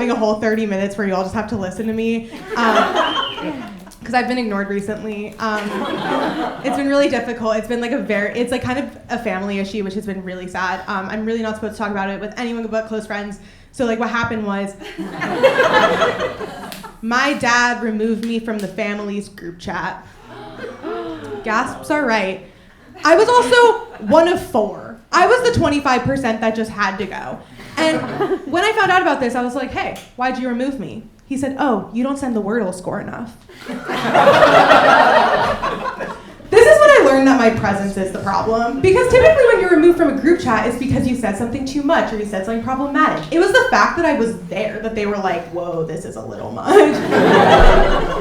having a whole 30 minutes where you all just have to listen to me. Because I've been ignored recently. It's been really difficult. It's been like it's like kind of a family issue, which has been really sad. I'm really not supposed to talk about it with anyone but close friends. So like what happened was, my dad removed me from the family's group chat. Gasps are right. I was also one of 4. I was the 25% that just had to go. And when I found out about this, I was like, hey, why'd you remove me? He said, oh, you don't send the Wordle score enough. This is when I learned that my presence is the problem. Because typically when you're removed from a group chat, it's because you said something too much or you said something problematic. It was the fact that I was there that they were like, whoa, this is a little much.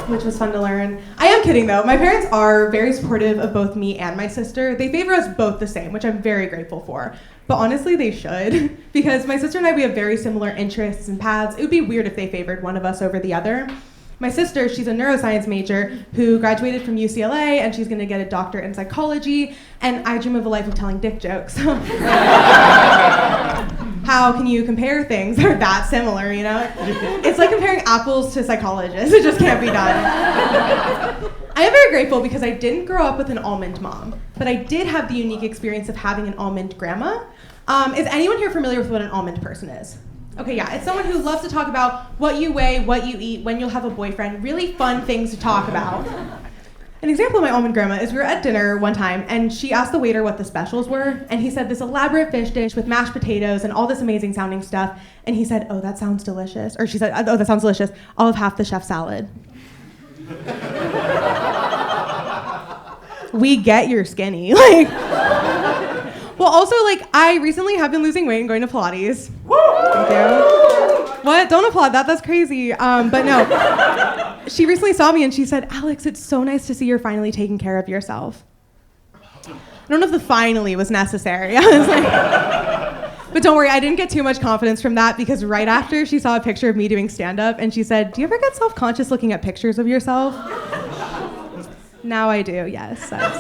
Which was fun to learn. I am kidding though. My parents are very supportive of both me and my sister. They favor us both the same, which I'm very grateful for. But honestly, they should. Because my sister and I, we have very similar interests and paths. It would be weird if they favored one of us over the other. My sister, she's a neuroscience major who graduated from UCLA, and she's gonna get a doctorate in psychology, and I dream of a life of telling dick jokes. How can you compare things that are that similar, you know? It's like comparing apples to psychologists. It just can't be done. I am very grateful because I didn't grow up with an almond mom, but I did have the unique experience of having an almond grandma. Is anyone here familiar with what an almond person is? Okay, yeah, it's someone who loves to talk about what you weigh, what you eat, when you'll have a boyfriend, really fun things to talk about. An example of my almond grandma is we were at dinner one time and she asked the waiter what the specials were, and he said this elaborate fish dish with mashed potatoes and all this amazing sounding stuff, and he said, oh, that sounds delicious. Or she said, oh, that sounds delicious. I'll have half the chef salad. We get you're skinny. Like, well, also, like, I recently have been losing weight and going to Pilates. Thank you. What? Don't applaud that. That's crazy. But no. She recently saw me and she said, Alex, it's so nice to see you're finally taking care of yourself. I don't know if the finally was necessary. I was like, but don't worry, I didn't get too much confidence from that because right after she saw a picture of me doing stand-up and she said, do you ever get self-conscious looking at pictures of yourself? Now I do, yes. That's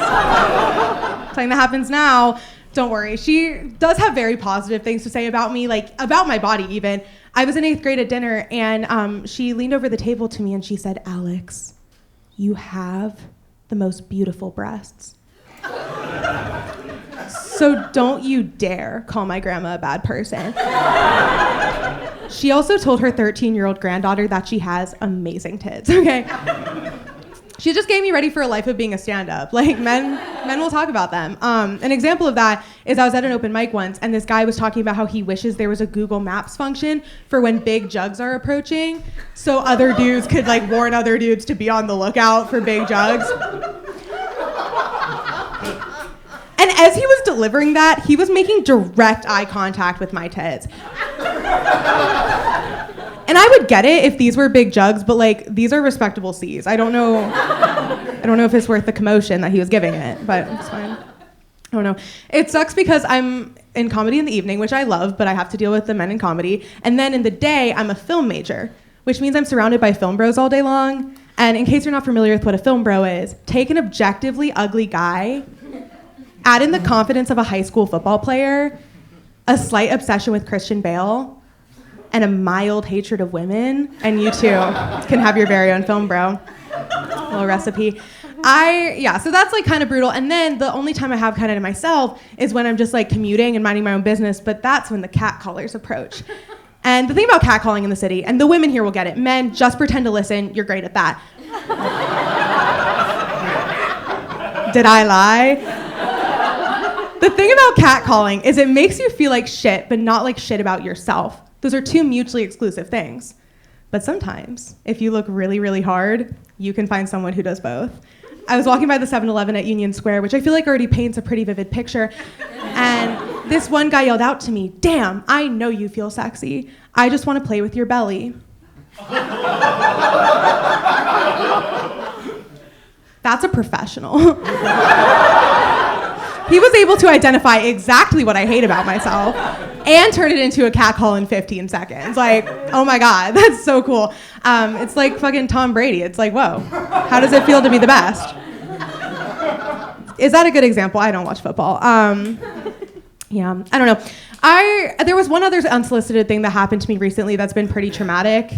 something that happens now. Don't worry. She does have very positive things to say about me, like about my body even. I was in 8th grade at dinner and she leaned over the table to me and she said, Alex, you have the most beautiful breasts. So don't you dare call my grandma a bad person. She also told her 13-year-old granddaughter that she has amazing tits, okay? She just gave me ready for a life of being a stand-up. Like, men will talk about them. An example of that is I was at an open mic once, and this guy was talking about how he wishes there was a Google Maps function for when big jugs are approaching, so other dudes could, like, warn other dudes to be on the lookout for big jugs. And as he was delivering that, he was making direct eye contact with my tits. And I would get it if these were big jugs, but like these are respectable C's. I don't know if it's worth the commotion that he was giving it, but it's fine. I don't know. It sucks because I'm in comedy in the evening, which I love, but I have to deal with the men in comedy. And then in the day, I'm a film major, which means I'm surrounded by film bros all day long. And in case you're not familiar with what a film bro is, take an objectively ugly guy, add in the confidence of a high school football player, a slight obsession with Christian Bale, and a mild hatred of women, and you too can have your very own film bro. A little recipe. So that's like kind of brutal. And then the only time I have kind of to myself is when I'm just like commuting and minding my own business, but that's when the catcallers approach. And the thing about catcalling in the city, and the women here will get it, men, just pretend to listen, you're great at that. Did I lie? The thing about catcalling is it makes you feel like shit, but not like shit about yourself. Those are two mutually exclusive things. But sometimes, if you look really, really hard, you can find someone who does both. I was walking by the 7-Eleven at Union Square, which I feel like already paints a pretty vivid picture, and this one guy yelled out to me, "Damn, I know you feel sexy. I just want to play with your belly." That's a professional. He was able to identify exactly what I hate about myself and turn it into a catcall in 15 seconds. Like, oh my God, that's so cool. It's like fucking Tom Brady. It's like, whoa, how does it feel to be the best? Is that a good example? I don't watch football. Yeah, I don't know. There was one other unsolicited thing that happened to me recently that's been pretty traumatic.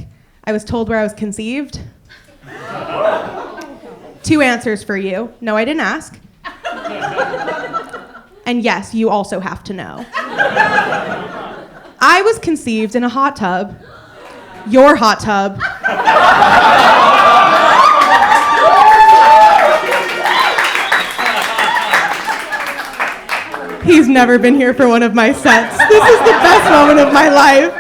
I was told where I was conceived. 2 answers for you. No, I didn't ask. And yes, you also have to know. I was conceived in a hot tub. Your hot tub. He's never been here for one of my sets. This is the best moment of my life.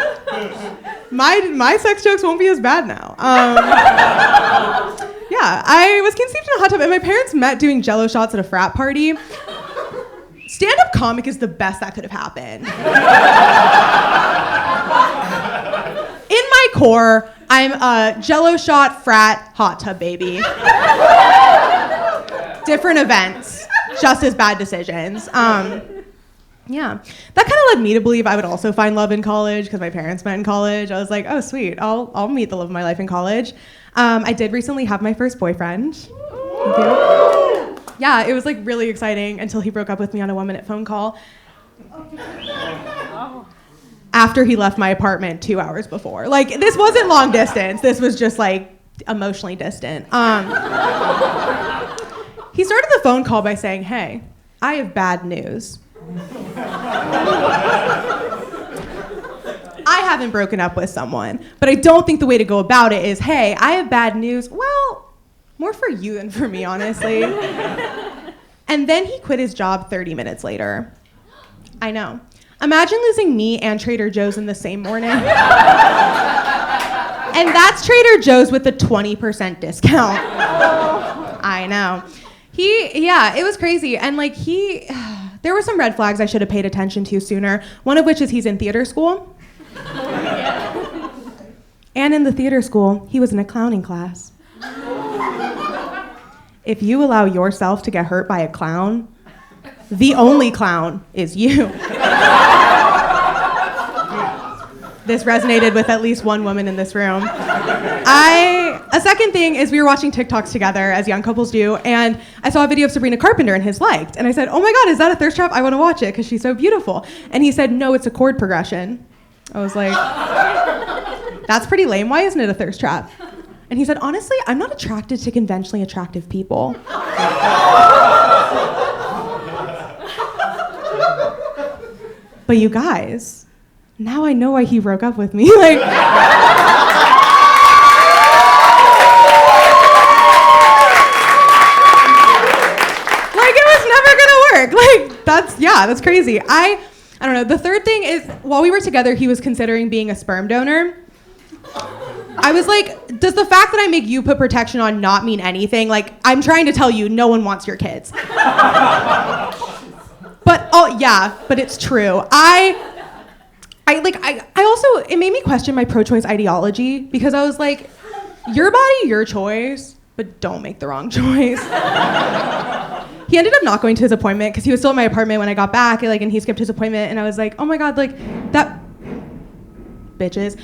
My sex jokes won't be as bad now. Yeah, I was conceived in a hot tub, and my parents met doing Jell-O shots at a frat party. Stand-up comic is the best that could have happened. In my core, I'm a Jell-O shot frat hot tub baby. Different events, just as bad decisions. Yeah, that kind of led me to believe I would also find love in college because my parents met in college. I was like, oh, sweet, I'll meet the love of my life in college. I did recently have my first boyfriend. Thank you. Yeah, it was like really exciting until he broke up with me on a 1-minute phone call. After he left my apartment 2 hours before. Like, this wasn't long distance. This was just like emotionally distant. He started the phone call by saying, hey, I have bad news. I haven't broken up with someone, but I don't think the way to go about it is, hey, I have bad news. Well, more for you than for me, honestly. And then he quit his job 30 minutes later. I know. Imagine losing me and Trader Joe's in the same morning. And that's Trader Joe's with a 20% discount. I know. It was crazy. And like there were some red flags I should have paid attention to sooner. One of which is he's in theater school. And in the theater school, he was in a clowning class. If you allow yourself to get hurt by a clown, the only clown is you. This resonated with at least one woman in this room. A second thing is we were watching TikToks together, as young couples do, and I saw a video of Sabrina Carpenter and his liked. And I said, oh my God, is that a thirst trap? I want to watch it because she's so beautiful. And he said, no, it's a chord progression. I was like, that's pretty lame. Why isn't it a thirst trap? And he said, honestly, I'm not attracted to conventionally attractive people. But you guys, now I know why he broke up with me. Like, it was never gonna work. Like, that's crazy. I don't know. The third thing is, while we were together, he was considering being a sperm donor. I was like, does the fact that I make you put protection on not mean anything? Like, I'm trying to tell you, no one wants your kids. But it's true. I also, it made me question my pro-choice ideology because I was like, your body, your choice, but don't make the wrong choice. He ended up not going to his appointment because he was still at my apartment when I got back, and he skipped his appointment, and I was like, oh my God, that bitches.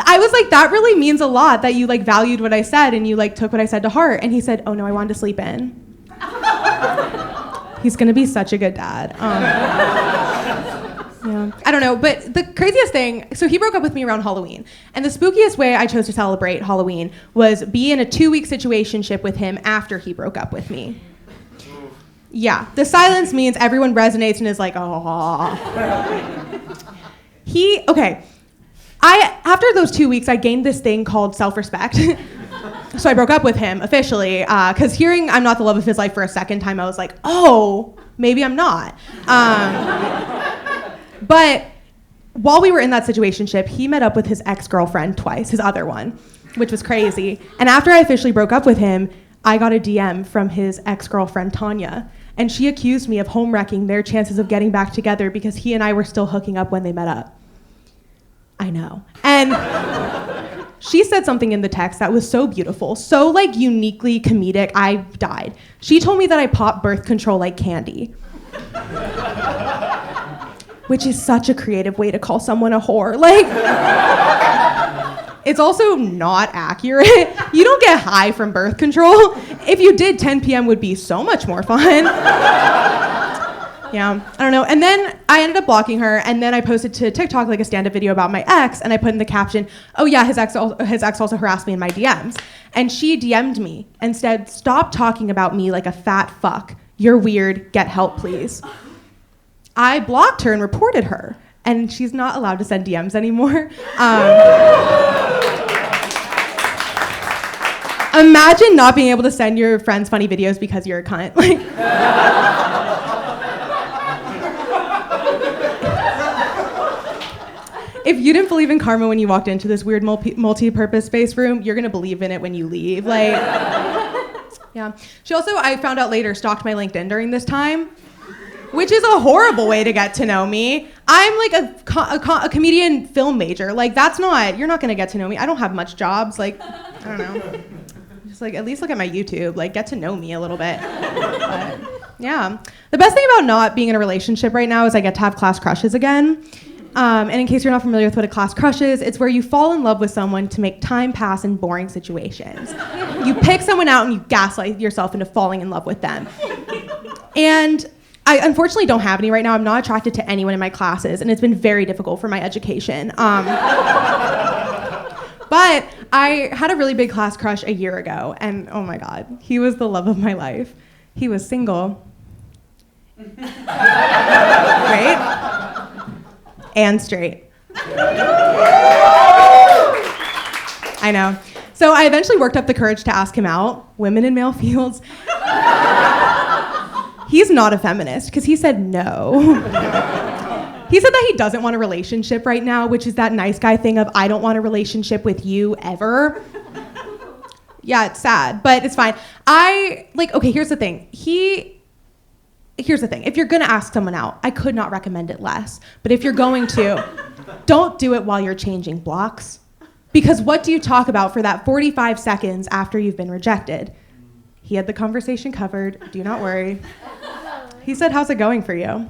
I was like, that really means a lot that you valued what I said and you took what I said to heart. And he said, oh no, I wanted to sleep in. He's gonna be such a good dad. Yeah, I don't know, but the craziest thing, so he broke up with me around Halloween. And the spookiest way I chose to celebrate Halloween was be in a 2-week situationship with him after he broke up with me. Yeah, the silence means everyone resonates and is like, oh. After those 2 weeks, I gained this thing called self-respect. So I broke up with him officially, because hearing I'm not the love of his life for a second time, I was like, oh, maybe I'm not. But while we were in that situationship, he met up with his ex-girlfriend twice, his other one, which was crazy. And after I officially broke up with him, I got a DM from his ex-girlfriend, Tanya. And she accused me of home wrecking their chances of getting back together because he and I were still hooking up when they met up. I know. And she said something in the text that was so beautiful, so uniquely comedic, I died. She told me that I pop birth control like candy. Which is such a creative way to call someone a whore. It's also not accurate. You don't get high from birth control. If you did, 10 p.m. would be so much more fun. Yeah, I don't know. And then I ended up blocking her, and then I posted to TikTok like a stand-up video about my ex, and I put in the caption, "Oh yeah, his ex also harassed me in my DMs." And she DM'd me and said, "Stop talking about me like a fat fuck. You're weird. Get help, please." I blocked her and reported her, and she's not allowed to send DMs anymore. Imagine not being able to send your friends funny videos because you're a cunt. Like. If you didn't believe in karma when you walked into this weird multi-purpose space room, you're gonna believe in it when you leave. Like, yeah. She also, I found out later, stalked my LinkedIn during this time, which is a horrible way to get to know me. I'm like a comedian film major. Like, you're not gonna get to know me. I don't have much jobs. Like, I don't know. Just like, at least look at my YouTube. Like, get to know me a little bit. But, yeah. The best thing about not being in a relationship right now is I get to have class crushes again. And in case you're not familiar with what a class crush is, it's where you fall in love with someone to make time pass in boring situations. You pick someone out and you gaslight yourself into falling in love with them. And I unfortunately don't have any right now. I'm not attracted to anyone in my classes, and it's been very difficult for my education. But I had a really big class crush a year ago, and oh my God, he was the love of my life. He was single. Right? And straight. I know. So I eventually worked up the courage to ask him out. Women in male fields. He's not a feminist, because he said no. He said that he doesn't want a relationship right now, which is that nice guy thing of, I don't want a relationship with you ever. Yeah, it's sad, but it's fine. Okay, here's the thing. Here's the thing. If you're gonna ask someone out, I could not recommend it less. But if you're going to, don't do it while you're changing blocks. Because what do you talk about for that 45 seconds after you've been rejected? He had the conversation covered. Do not worry. He said, "How's it going for you?"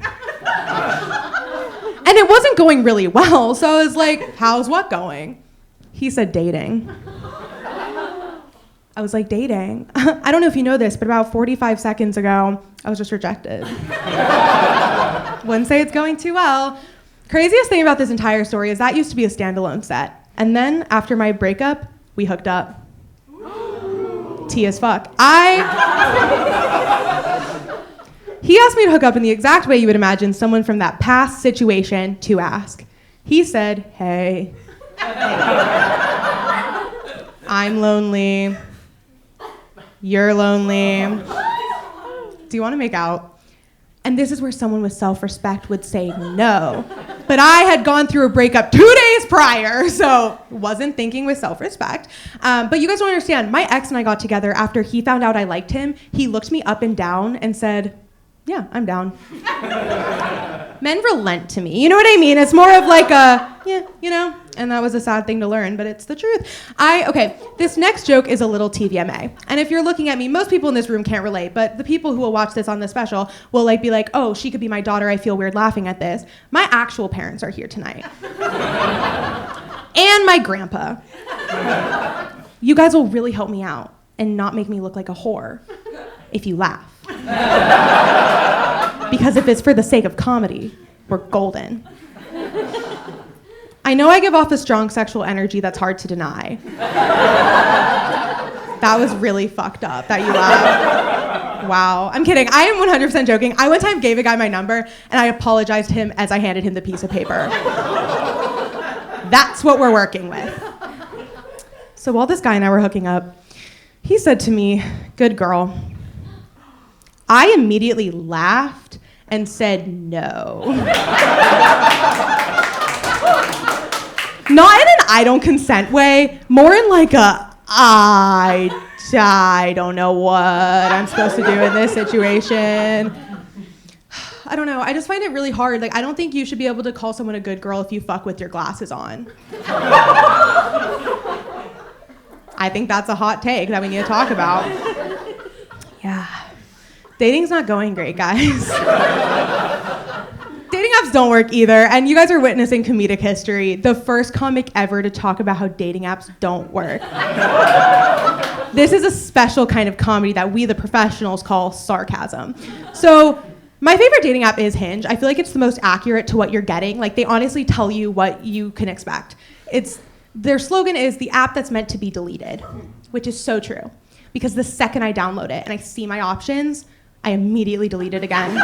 And it wasn't going really well. So I was like, "How's what going?" He said, "Dating." I was like, "Dating?" I don't know if you know this, but about 45 seconds ago, I was just rejected. Wouldn't say it's going too well. Craziest thing about this entire story is that used to be a standalone set. And then after my breakup, we hooked up. Tea as fuck. He asked me to hook up in the exact way you would imagine someone from that past situation to ask. He said, "Hey, I'm lonely. You're lonely. Do you want to make out?" And this is where someone with self-respect would say no. But I had gone through a breakup 2 days prior, so wasn't thinking with self-respect. But you guys don't understand. My ex and I got together after he found out I liked him. He looked me up and down and said, "Yeah, I'm down." Men relent to me. You know what I mean? It's more of like a, yeah, you know? And that was a sad thing to learn, but it's the truth. Okay, this next joke is a little TVMA. And if you're looking at me, most people in this room can't relate, but the people who will watch this on the special will be like, "Oh, she could be my daughter. I feel weird laughing at this." My actual parents are here tonight. And my grandpa. You guys will really help me out and not make me look like a whore if you laugh. Because if it's for the sake of comedy, we're golden. I know I give off a strong sexual energy that's hard to deny. That was really fucked up that you laughed. Wow. I'm kidding. I am 100% joking. I one time gave a guy my number, and I apologized to him as I handed him the piece of paper. That's what we're working with. So while this guy and I were hooking up, he said to me, "Good girl." I immediately laughed and said no. Not in an I don't consent way, more in like a I don't know what I'm supposed to do in this situation. I don't know, I just find it really hard. Like, I don't think you should be able to call someone a good girl if you fuck with your glasses on. I think that's a hot take that we need to talk about. Yeah. Dating's not going great, guys. Dating apps don't work either, and you guys are witnessing comedic history. The first comic ever to talk about how dating apps don't work. This is a special kind of comedy that we, the professionals, call sarcasm. So My favorite dating app is Hinge. I feel like it's the most accurate to what you're getting. Like, they honestly tell you what you can expect. Their slogan is the app that's meant to be deleted, which is so true. Because the second I download it and I see my options, I immediately delete it again.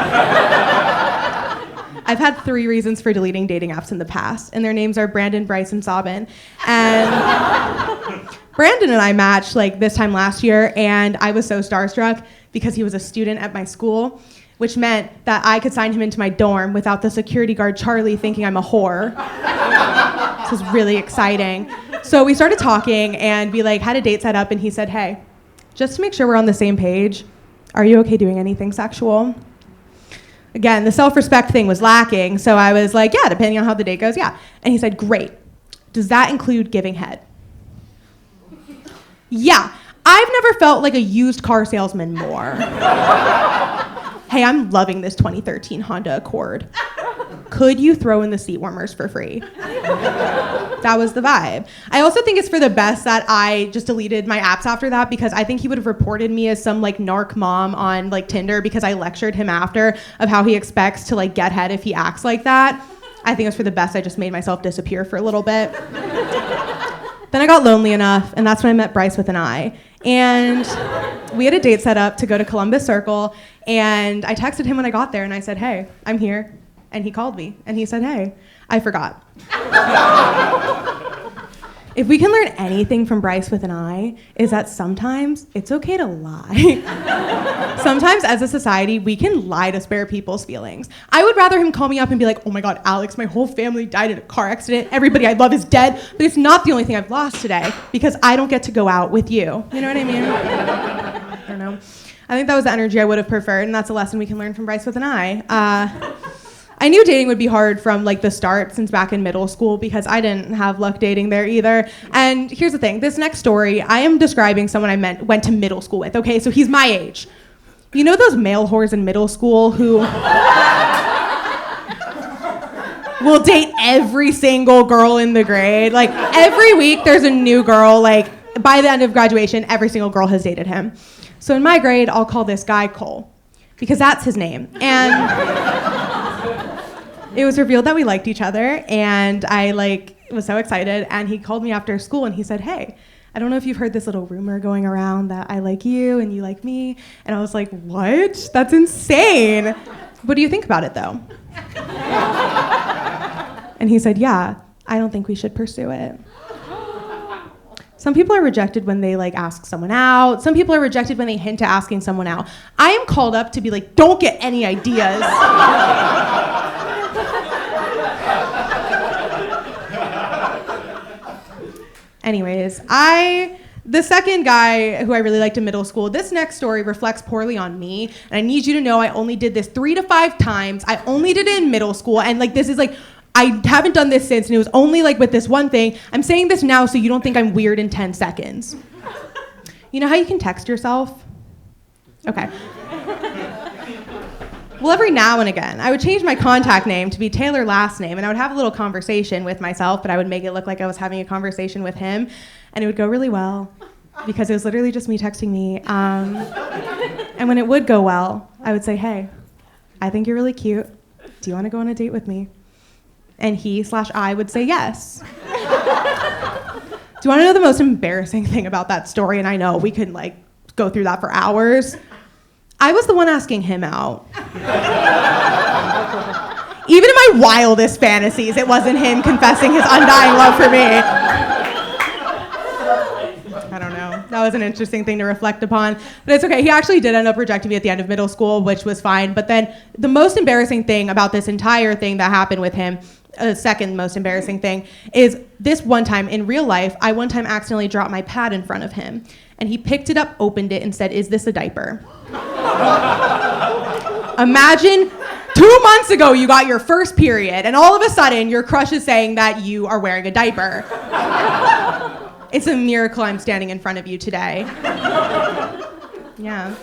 I've had 3 reasons for deleting dating apps in the past, and their names are Brandon, Bryce, and Sabin. And Brandon and I matched like this time last year, and I was so starstruck because he was a student at my school, which meant that I could sign him into my dorm without the security guard Charlie thinking I'm a whore. This was really exciting. So we started talking, and we like had a date set up, and he said, hey, just to make sure we're on the same page, are you okay doing anything sexual? Again, the self-respect thing was lacking, so I was like, yeah, depending on how the date goes, yeah. And he said, great. Does that include giving head? Yeah. I've never felt like a used car salesman more. Hey, I'm loving this 2013 Honda Accord. Could you throw in the seat warmers for free? That was the vibe. I also think it's for the best that I just deleted my apps after that, because I think he would have reported me as some like narc mom on like Tinder because I lectured him after of how he expects to like get head if he acts like that. I think it's for the best I just made myself disappear for a little bit. Then I got lonely enough, and that's when I met Bryce with an I. And we had a date set up to go to Columbus Circle, and I texted him when I got there, and I said, hey, I'm here. And he called me, and he said, hey, I forgot. If we can learn anything from Bryce with an I, is that sometimes it's okay to lie. Sometimes as a society, we can lie to spare people's feelings. I would rather him call me up and be like, oh my God, Alex, my whole family died in a car accident. Everybody I love is dead, but it's not the only thing I've lost today because I don't get to go out with you. You know what I mean? I don't know. I think that was the energy I would have preferred, and that's a lesson we can learn from Bryce with an I. I knew dating would be hard from like the start since back in middle school because I didn't have luck dating there either. And here's the thing, this next story, I am describing someone I went to middle school with, okay? So he's my age. You know those male whores in middle school who will date every single girl in the grade? Like every week there's a new girl, like by the end of graduation, every single girl has dated him. So in my grade, I'll call this guy Cole because that's his name. And it was revealed that we liked each other, and I was so excited, and he called me after school and he said, hey, I don't know if you've heard this little rumor going around that I like you and you like me. And I was like, what? That's insane. What do you think about it though? And he said, yeah, I don't think we should pursue it. Some people are rejected when they ask someone out. Some people are rejected when they hint at asking someone out. I am called up to be like, don't get any ideas. Anyways, the second guy who I really liked in middle school, this next story reflects poorly on me, and I need you to know I only did this 3 to 5 times. I only did it in middle school, and this is I haven't done this since, and it was only with this one thing. I'm saying this now so you don't think I'm weird in 10 seconds. You know how you can text yourself? Okay. Well, every now and again, I would change my contact name to be Taylor last name, and I would have a little conversation with myself, but I would make it look like I was having a conversation with him, and it would go really well because it was literally just me texting me. And when it would go well, I would say, hey, I think you're really cute. Do you want to go on a date with me? And he/I would say yes. Do you want to know the most embarrassing thing about that story? And I know we could go through that for hours. I was the one asking him out. Even in my wildest fantasies, it wasn't him confessing his undying love for me. I don't know. That was an interesting thing to reflect upon. But it's okay. He actually did end up rejecting me at the end of middle school, which was fine. But then the most embarrassing thing about this entire thing that happened with him, second most embarrassing thing, is this one time in real life, I one time accidentally dropped my pad in front of him. And he picked it up, opened it, and said, is this a diaper? Imagine 2 months ago you got your first period, and all of a sudden your crush is saying that you are wearing a diaper. It's a miracle I'm standing in front of you today. Yeah.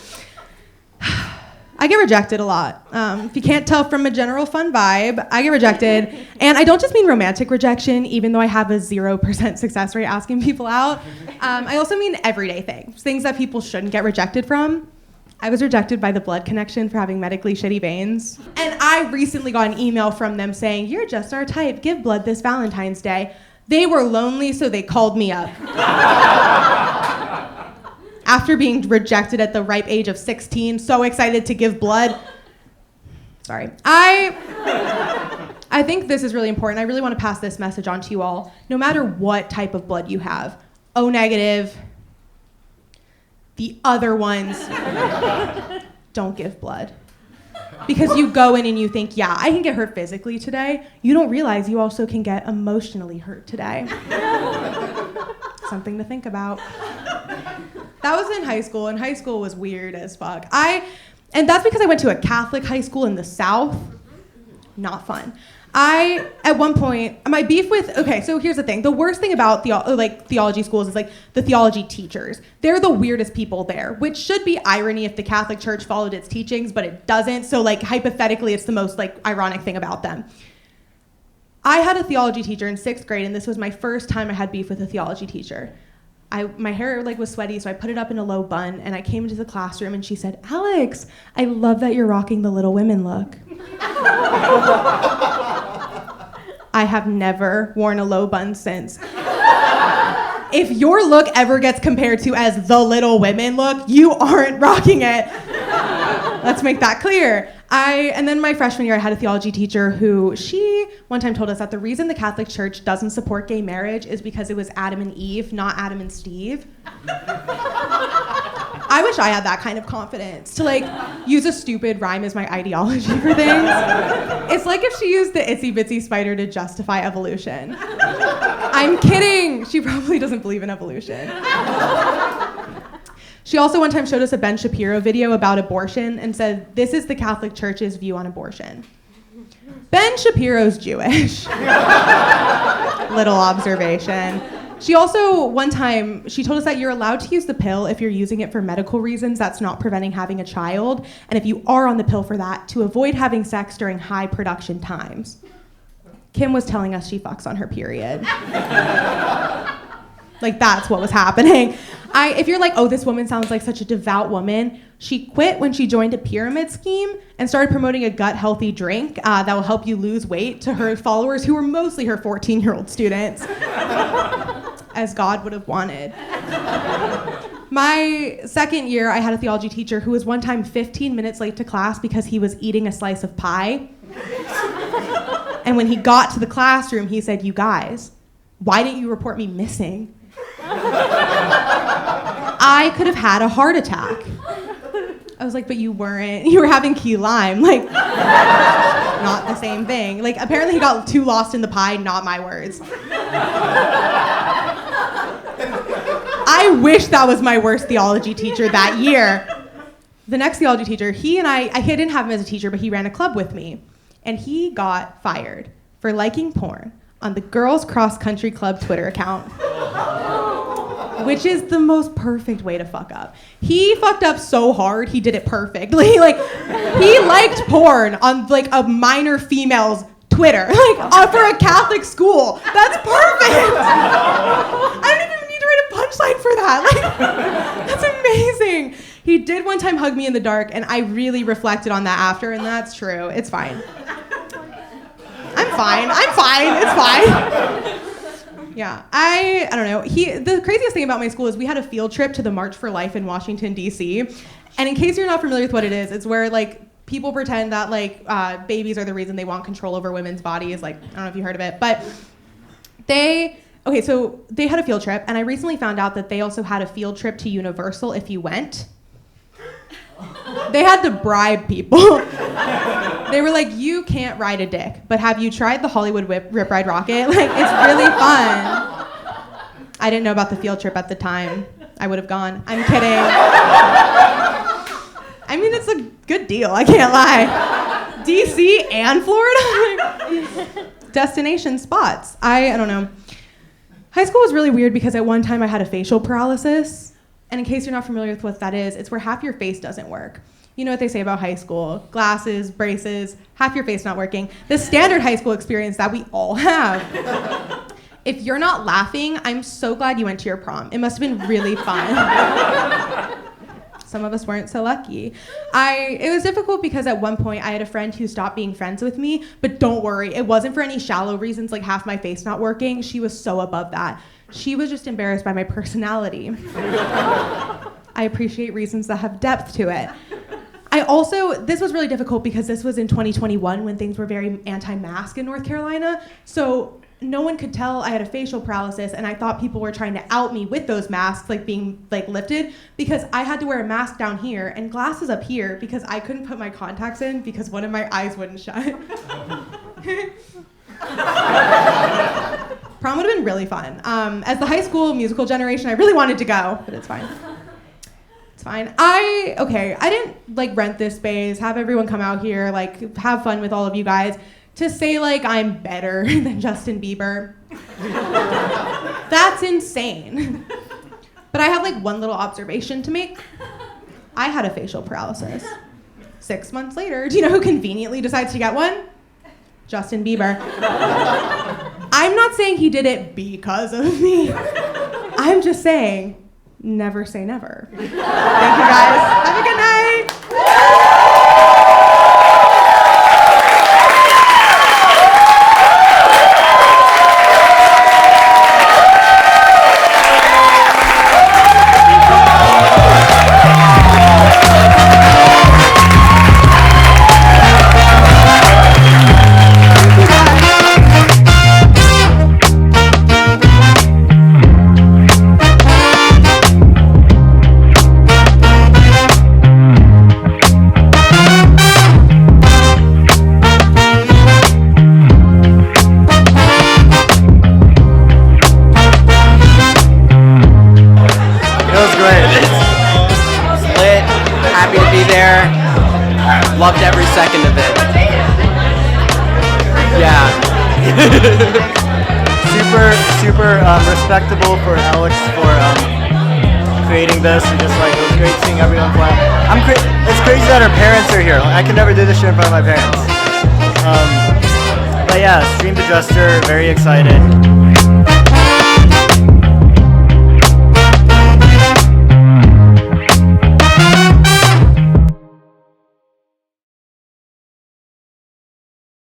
I get rejected a lot. If you can't tell from a general fun vibe, I get rejected. And I don't just mean romantic rejection, even though I have a 0% success rate asking people out. I also mean everyday things that people shouldn't get rejected from. I was rejected by the blood connection for having medically shitty veins. And I recently got an email from them saying, "You're just our type, give blood this Valentine's Day." They were lonely, so they called me up. After being rejected at the ripe age of 16, so excited to give blood. Sorry. I think this is really important. I really want to pass this message on to you all. No matter what type of blood you have, O negative, the other ones, don't give blood. Because you go in and you think, yeah, I can get hurt physically today. You don't realize you also can get emotionally hurt today. Something to think about. That was in high school, and high school was weird as fuck. And that's because I went to a Catholic high school in the South. Not fun. At one point, my beef with, okay, so here's the thing. The worst thing about theology schools is like the theology teachers. They're the weirdest people there, which should be irony if the Catholic Church followed its teachings, but it doesn't. So like hypothetically, it's the most like ironic thing about them. I had a theology teacher in 6th grade, and this was my first time I had beef with a theology teacher. My hair like was sweaty, so I put it up in a low bun, and I came into the classroom, and she said, "Alex, I love that you're rocking the Little Women look." I have never worn a low bun since. If your look ever gets compared to as the Little Women look, you aren't rocking it. Let's make that clear. And then my freshman year, I had a theology teacher who, she one time told us that the reason the Catholic Church doesn't support gay marriage is because it was Adam and Eve, not Adam and Steve. I wish I had that kind of confidence to like use a stupid rhyme as my ideology for things. It's like if she used the itsy bitsy spider to justify evolution. I'm kidding. She probably doesn't believe in evolution. She also one time showed us a Ben Shapiro video about abortion and said, "This is the Catholic Church's view on abortion." Ben Shapiro's Jewish. Little observation. She also, one time, she told us that you're allowed to use the pill if you're using it for medical reasons that's not preventing having a child, and if you are on the pill for that, to avoid having sex during high production times. Kim was telling us she fucks on her period. Like, that's what was happening. If you're like, oh, this woman sounds like such a devout woman, she quit when she joined a pyramid scheme and started promoting a gut-healthy drink that will help you lose weight to her followers, who were mostly her 14-year-old students, as God would have wanted. My second year, I had a theology teacher who was one time 15 minutes late to class because he was eating a slice of pie. And when he got to the classroom, he said, "You guys, why didn't you report me missing?" I could have had a heart attack. I was like, "But you weren't. You were having key lime." Like, not the same thing. Like, apparently he got too lost in the pie, not my words. I wish that was my worst theology teacher that year. The next theology teacher, I didn't have him as a teacher, but he ran a club with me. And he got fired for liking porn on the Girls Cross Country Club Twitter account. Which is the most perfect way to fuck up. He fucked up so hard, he did it perfectly. Like, he liked porn on like a minor female's Twitter, like for a Catholic school. That's perfect. I don't even need to write a punchline for that. Like, that's amazing. He did one time hug me in the dark, and I really reflected on that after, and that's true. It's fine. I'm fine. It's fine. Yeah, I don't know. The craziest thing about my school is we had a field trip to the March for Life in Washington, D.C. And in case you're not familiar with what it is, it's where like people pretend that like babies are the reason they want control over women's bodies. Like, I don't know if you heard of it, but so they had a field trip, and I recently found out that they also had a field trip to Universal if you went. They had to bribe people. They were like, "You can't ride a dick, but have you tried the Hollywood Rip Ride Rocket? Like, it's really fun." I didn't know about the field trip at the time. I would have gone. I'm kidding. I mean, it's a good deal. I can't lie. DC and Florida? Destination spots. I don't know. High school was really weird because at one time I had a facial paralysis. And in case you're not familiar with what that is, it's where half your face doesn't work. You know what they say about high school. Glasses, braces, half your face not working. The standard high school experience that we all have. If you're not laughing, I'm so glad you went to your prom. It must have been really fun. Some of us weren't so lucky. It was difficult because at one point I had a friend who stopped being friends with me, but don't worry, it wasn't for any shallow reasons like half my face not working. She was so above that. She was just embarrassed by my personality. I appreciate reasons that have depth to it. This was really difficult because this was in 2021 when things were very anti-mask in North Carolina. So no one could tell I had a facial paralysis, and I thought people were trying to out me with those masks being lifted, because I had to wear a mask down here and glasses up here because I couldn't put my contacts in because one of my eyes wouldn't shut. Prom would have been really fun. As the high school musical generation, I really wanted to go, but it's fine. It's fine. I didn't rent this space, have everyone come out here, have fun with all of you guys to say I'm better than Justin Bieber. That's insane. But I have one little observation to make. I had a facial paralysis. 6 months later, do you know who conveniently decides to get one? Justin Bieber. I'm not saying he did it because of me. I'm just saying, never say never. Thank you guys. Have a good night. Loved every second of it. Yeah. super respectable for Alex for creating this, and just it was great seeing everyone play. It's crazy that our parents are here. I could never do this shit in front of my parents. But yeah, streamed adjuster, very excited.